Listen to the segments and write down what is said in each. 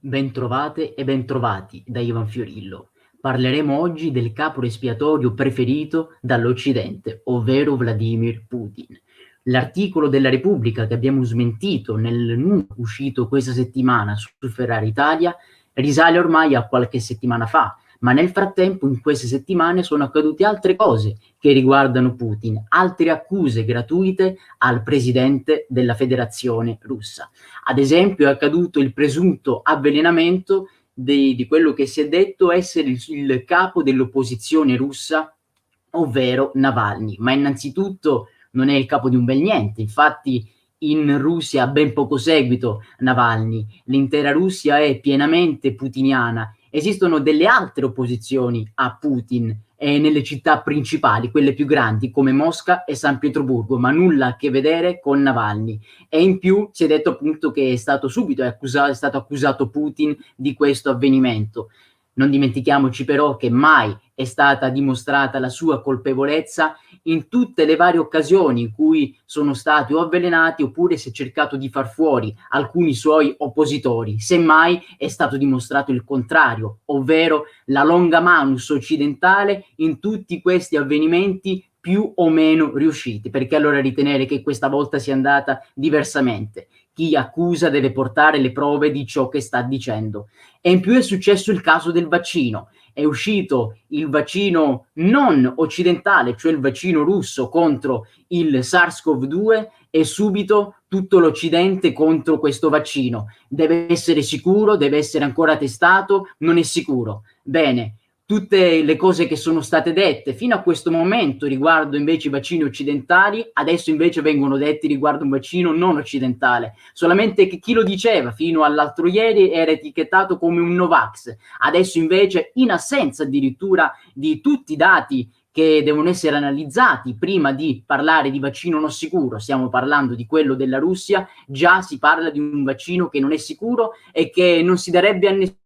Bentrovate e bentrovati da Ivan Fiorillo. Parleremo oggi del capro espiatorio preferito dall'Occidente, ovvero Vladimir Putin. L'articolo della Repubblica che abbiamo smentito nel numero uscito questa settimana su Ferrari Italia risale ormai a qualche settimana fa, ma nel frattempo in queste settimane sono accadute altre cose che riguardano Putin, altre accuse gratuite al presidente della Federazione Russa. Ad esempio è accaduto il presunto avvelenamento di quello che si è detto essere il capo dell'opposizione russa, ovvero Navalny. Ma innanzitutto non è il capo di un bel niente, infatti in Russia ha ben poco seguito Navalny, l'intera Russia è pienamente putiniana. Esistono delle altre opposizioni a Putin nelle città principali, quelle più grandi come Mosca e San Pietroburgo, ma nulla a che vedere con Navalny. E in più si è detto appunto che è stato subito è stato accusato Putin di questo avvenimento. Non dimentichiamoci però che mai è stata dimostrata la sua colpevolezza in tutte le varie occasioni in cui sono stati o avvelenati oppure si è cercato di far fuori alcuni suoi oppositori. Semmai è stato dimostrato il contrario, ovvero la longa manus occidentale in tutti questi avvenimenti più o meno riusciti. Perché allora ritenere che questa volta sia andata diversamente? Chi accusa deve portare le prove di ciò che sta dicendo. E in più è successo il caso del vaccino. È uscito il vaccino non occidentale, cioè il vaccino russo contro il SARS-CoV-2 e subito tutto l'Occidente contro questo vaccino. Deve essere sicuro, deve essere ancora testato, non è sicuro. Bene, tutte le cose che sono state dette fino a questo momento riguardo invece i vaccini occidentali, adesso invece vengono detti riguardo un vaccino non occidentale. Solamente che chi lo diceva fino all'altro ieri era etichettato come un Novax. Adesso invece, in assenza addirittura di tutti i dati che devono essere analizzati prima di parlare di vaccino non sicuro, stiamo parlando di quello della Russia, già si parla di un vaccino che non è sicuro e che non si darebbe a nessuno,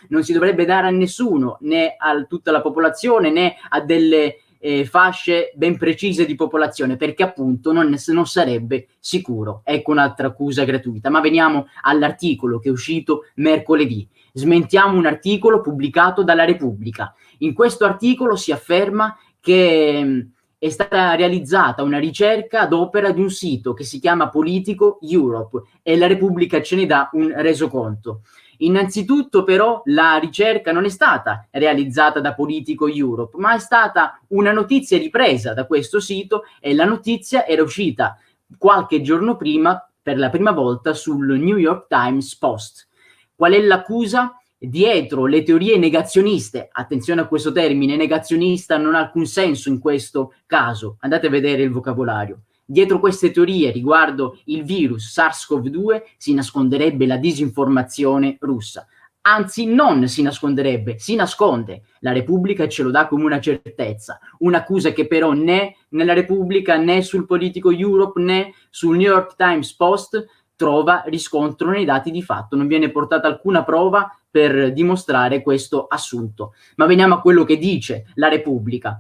non si dovrebbe dare a nessuno, né a tutta la popolazione né a delle fasce ben precise di popolazione, perché appunto non sarebbe sicuro. Ecco un'altra accusa gratuita. Ma veniamo all'articolo che è uscito mercoledì. Smentiamo un articolo pubblicato dalla Repubblica. In questo articolo si afferma che è stata realizzata una ricerca ad opera di un sito che si chiama Politico Europe e la Repubblica ce ne dà un resoconto. Innanzitutto però la ricerca non è stata realizzata da Politico Europe, ma è stata una notizia ripresa da questo sito e la notizia era uscita qualche giorno prima per la prima volta sul New York Times Post. Qual è l'accusa? Dietro le teorie negazioniste, attenzione a questo termine, negazionista non ha alcun senso in questo caso, andate a vedere il vocabolario. Dietro queste teorie riguardo il virus SARS-CoV-2 si nasconderebbe la disinformazione russa. Anzi, non si nasconderebbe, si nasconde. La Repubblica ce lo dà come una certezza. Un'accusa che però né nella Repubblica né sul Politico Europe né sul New York Times Post trova riscontro nei dati di fatto. Non viene portata alcuna prova per dimostrare questo assunto. Ma veniamo a quello che dice la Repubblica.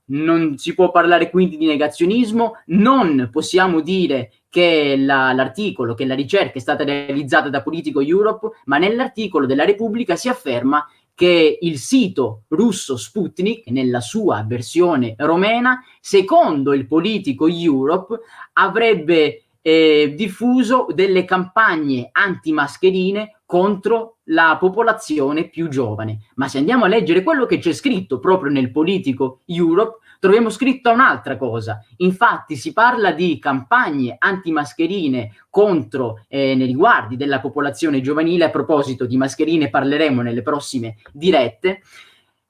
Non si può parlare quindi di negazionismo, non possiamo dire che l'articolo, che la ricerca è stata realizzata da Politico Europe, ma nell'articolo della Repubblica si afferma che il sito russo Sputnik, nella sua versione romena, secondo il Politico Europe, avrebbe diffuso delle campagne antimascherine contro la popolazione più giovane. Ma se andiamo a leggere quello che c'è scritto proprio nel Politico Europe, troviamo scritto un'altra cosa. Infatti si parla di campagne antimascherine contro nei riguardi della popolazione giovanile. A proposito di mascherine parleremo nelle prossime dirette,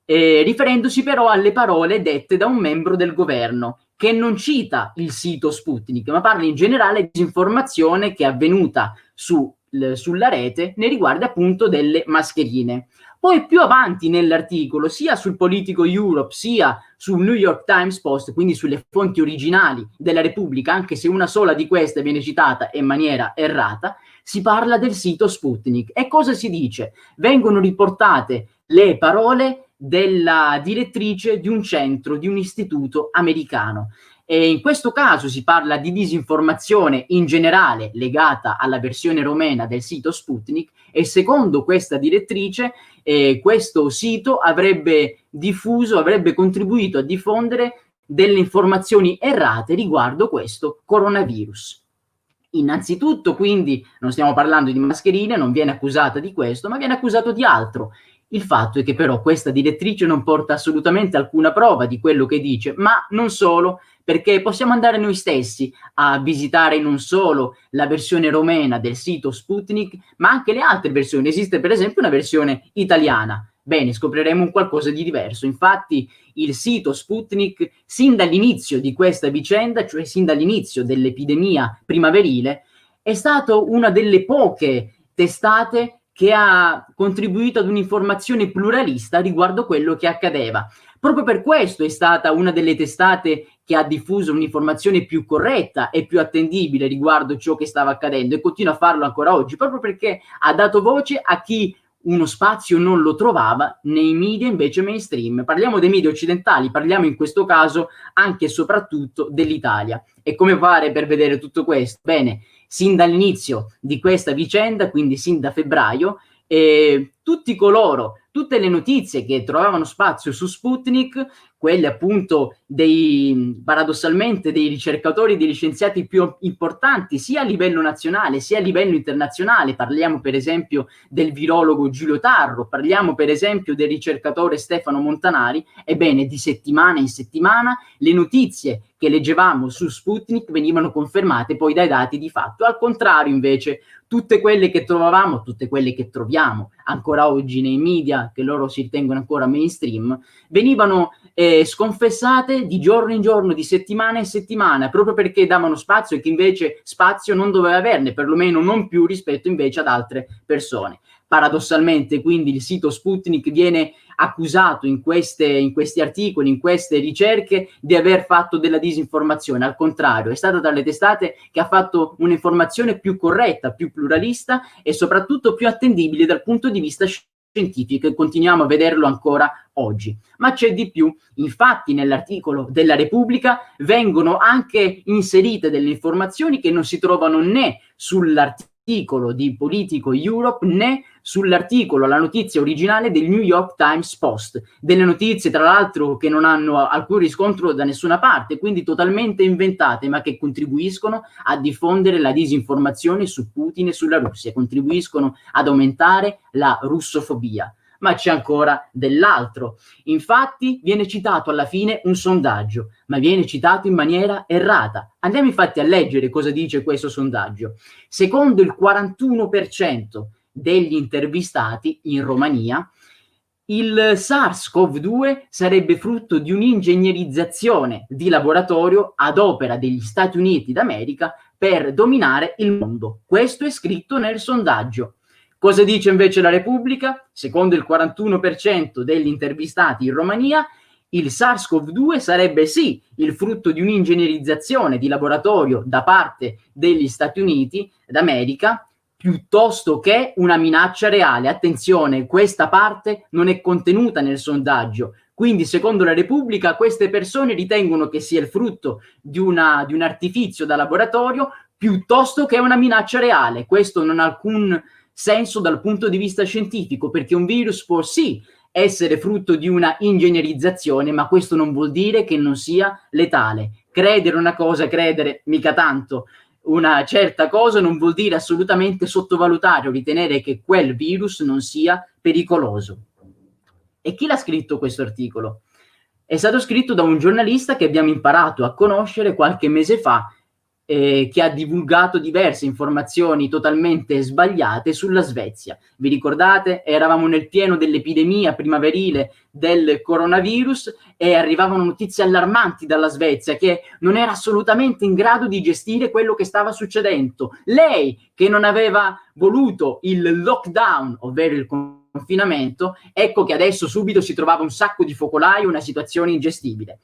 riferendosi però alle parole dette da un membro del governo che non cita il sito Sputnik, ma parla in generale di disinformazione che è avvenuta sulla rete nei riguardi appunto delle mascherine. Poi più avanti nell'articolo, sia sul Politico Europe sia sul New York Times Post, quindi sulle fonti originali della Repubblica, anche se una sola di queste viene citata in maniera errata, si parla del sito Sputnik. E cosa si dice? Vengono riportate le parole della direttrice di un centro, di un istituto americano. E in questo caso si parla di disinformazione in generale legata alla versione romena del sito Sputnik, e secondo questa direttrice questo sito avrebbe contribuito a diffondere delle informazioni errate riguardo questo coronavirus. Innanzitutto, quindi, non stiamo parlando di mascherine, non viene accusata di questo, ma viene accusato di altro. Il fatto è che però questa direttrice non porta assolutamente alcuna prova di quello che dice, ma non solo, perché possiamo andare noi stessi a visitare non solo la versione romena del sito Sputnik, ma anche le altre versioni. Esiste per esempio una versione italiana. Bene, scopriremo un qualcosa di diverso. Infatti il sito Sputnik, sin dall'inizio di questa vicenda, cioè sin dall'inizio dell'epidemia primaverile, è stato una delle poche testate che ha contribuito ad un'informazione pluralista riguardo quello che accadeva. Proprio per questo è stata una delle testate che ha diffuso un'informazione più corretta e più attendibile riguardo ciò che stava accadendo, e continua a farlo ancora oggi, proprio perché ha dato voce a chi uno spazio non lo trovava nei media invece mainstream. Parliamo dei media occidentali, parliamo in questo caso anche e soprattutto dell'Italia. E come fare per vedere tutto questo? Bene, sin dall'inizio di questa vicenda, quindi sin da febbraio, tutte le notizie che trovavano spazio su Sputnik, quelle appunto paradossalmente dei ricercatori e dei scienziati più importanti sia a livello nazionale sia a livello internazionale, parliamo per esempio del virologo Giulio Tarro, parliamo per esempio del ricercatore Stefano Montanari, ebbene di settimana in settimana le notizie che leggevamo su Sputnik venivano confermate poi dai dati di fatto. Al contrario invece tutte quelle che trovavamo, tutte quelle che troviamo ancora oggi nei media, che loro si ritengono ancora mainstream, venivano sconfessate di giorno in giorno, di settimana in settimana, proprio perché davano spazio e che invece spazio non doveva averne, perlomeno non più rispetto invece ad altre persone. Paradossalmente, quindi, il sito Sputnik viene accusato in questi articoli, in queste ricerche, di aver fatto della disinformazione. Al contrario, è stata tra le testate che ha fatto un'informazione più corretta, più pluralista e soprattutto più attendibile dal punto di vista scientifico, e continuiamo a vederlo ancora oggi. Ma c'è di più. Infatti nell'articolo della Repubblica vengono anche inserite delle informazioni che non si trovano né sull'articolo di Politico Europe né sull'articolo, la notizia originale del New York Times Post, delle notizie tra l'altro che non hanno alcun riscontro da nessuna parte, quindi totalmente inventate, ma che contribuiscono a diffondere la disinformazione su Putin e sulla Russia, contribuiscono ad aumentare la russofobia. Ma c'è ancora dell'altro. Infatti viene citato alla fine un sondaggio, ma viene citato in maniera errata. Andiamo infatti a leggere cosa dice questo sondaggio. Secondo il 41% degli intervistati in Romania, il SARS-CoV-2 sarebbe frutto di un'ingegnerizzazione di laboratorio ad opera degli Stati Uniti d'America per dominare il mondo. Questo è scritto nel sondaggio. Cosa dice invece la Repubblica? Secondo il 41% degli intervistati in Romania, il SARS-CoV-2 sarebbe sì il frutto di un'ingegnerizzazione di laboratorio da parte degli Stati Uniti d'America, piuttosto che una minaccia reale. Attenzione, questa parte non è contenuta nel sondaggio. Quindi, secondo la Repubblica, queste persone ritengono che sia il frutto di un artifizio da laboratorio piuttosto che una minaccia reale. Questo non ha alcun senso dal punto di vista scientifico, perché un virus può sì essere frutto di una ingegnerizzazione, ma questo non vuol dire che non sia letale. Credere una cosa, credere mica tanto una certa cosa non vuol dire assolutamente sottovalutare o ritenere che quel virus non sia pericoloso. E chi l'ha scritto questo articolo? È stato scritto da un giornalista che abbiamo imparato a conoscere qualche mese fa, che ha divulgato diverse informazioni totalmente sbagliate sulla Svezia. Vi ricordate? Eravamo nel pieno dell'epidemia primaverile del coronavirus e arrivavano notizie allarmanti dalla Svezia, che non era assolutamente in grado di gestire quello che stava succedendo. Lei, che non aveva voluto il lockdown, ovvero il confinamento, ecco che adesso subito si trovava un sacco di focolai, una situazione ingestibile.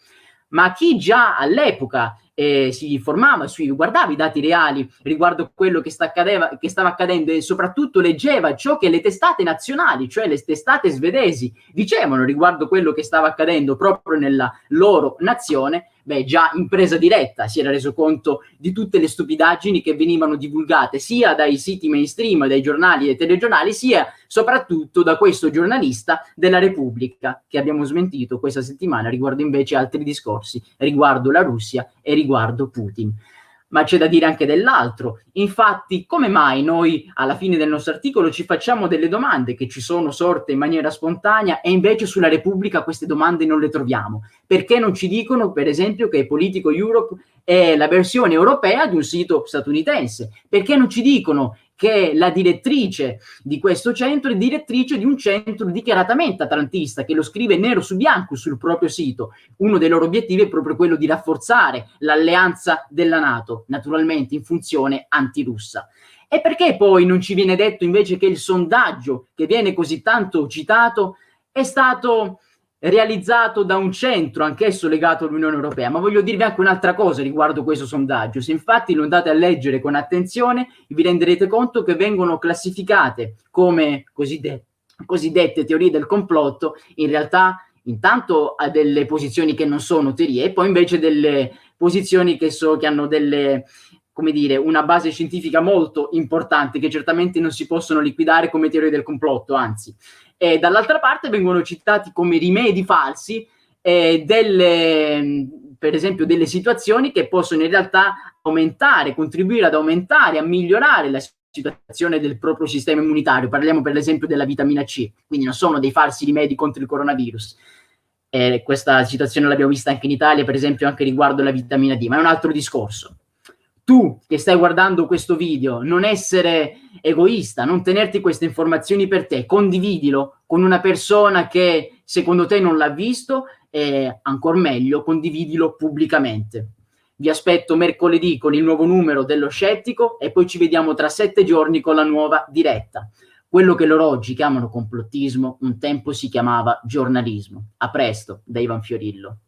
Ma chi già all'epoca si informava, guardava i dati reali riguardo quello che stava accadendo e soprattutto leggeva ciò che le testate nazionali, cioè le testate svedesi, dicevano riguardo quello che stava accadendo proprio nella loro nazione, già in presa diretta si era reso conto di tutte le stupidaggini che venivano divulgate sia dai siti mainstream, dai giornali e telegiornali, sia soprattutto da questo giornalista della Repubblica che abbiamo smentito questa settimana riguardo invece altri discorsi riguardo la Russia e riguardo Putin. Ma c'è da dire anche dell'altro. Infatti, come mai noi alla fine del nostro articolo ci facciamo delle domande che ci sono sorte in maniera spontanea e invece sulla Repubblica queste domande non le troviamo? Perché non ci dicono, per esempio, che Politico Europe è la versione europea di un sito statunitense? Perché non ci dicono che la direttrice di questo centro è direttrice di un centro dichiaratamente atlantista, che lo scrive nero su bianco sul proprio sito? Uno dei loro obiettivi è proprio quello di rafforzare l'alleanza della NATO, naturalmente in funzione antirussa. E perché poi non ci viene detto invece che il sondaggio che viene così tanto citato è stato realizzato da un centro, anch'esso legato all'Unione Europea? Ma voglio dirvi anche un'altra cosa riguardo questo sondaggio. Se infatti lo andate a leggere con attenzione, vi renderete conto che vengono classificate come cosiddette teorie del complotto, in realtà intanto a delle posizioni che non sono teorie, e poi invece delle posizioni che hanno delle, come dire, una base scientifica molto importante, che certamente non si possono liquidare come teorie del complotto, anzi. E dall'altra parte vengono citati come rimedi falsi per esempio delle situazioni che possono in realtà contribuire ad aumentare, a migliorare la situazione del proprio sistema immunitario. Parliamo per esempio della vitamina C, quindi non sono dei falsi rimedi contro il coronavirus. Questa situazione l'abbiamo vista anche in Italia, per esempio anche riguardo la vitamina D, ma è un altro discorso. Tu che stai guardando questo video, non essere egoista, non tenerti queste informazioni per te, condividilo con una persona che secondo te non l'ha visto e ancor meglio condividilo pubblicamente. Vi aspetto mercoledì con il nuovo numero dello Scettico e poi ci vediamo tra 7 giorni con la nuova diretta. Quello che loro oggi chiamano complottismo, un tempo si chiamava giornalismo. A presto, da Ivan Fiorillo.